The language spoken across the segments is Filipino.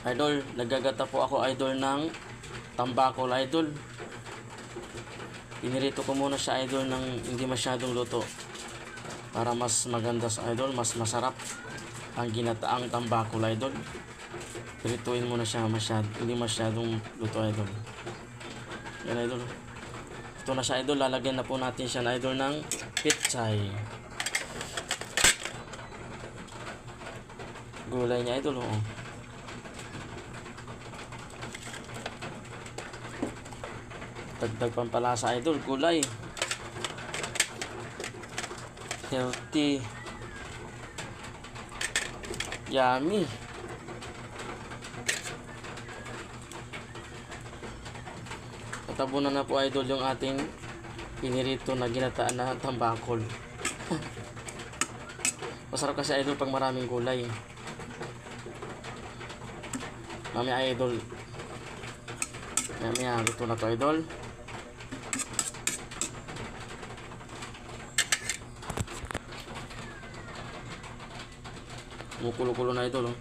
Idol, naggagata po ako idol ng tambakol idol. Pinirito ko muna siya idol ng hindi masyadong luto para mas maganda sa idol, mas masarap ang ginataang tambakol idol. Pirituin muna siya hindi masyadong luto idol. Yan idol. Ito na siya idol, lalagyan na po natin siya na idol ng pitsay. Gulay niya idol, oh. Dagdag pampalasa idol, gulay. Healthy. Yummy. Tabunan na po idol yung ating pinirito na ginataan na tambakol. Masarap kasi idol pag maraming gulay. Mamaya idol. Mamaya luto na to idol. Kumukulo-kulo na idol, oh.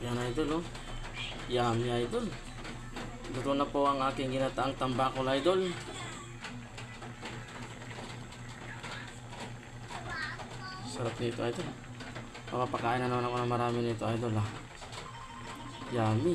Yan idol, oh. Yummy idol. Luto na po ang aking ginataang tambakol idol. Sarap nito idol. Papapakain na naman ako ng marami nito idol, ah. Yummy.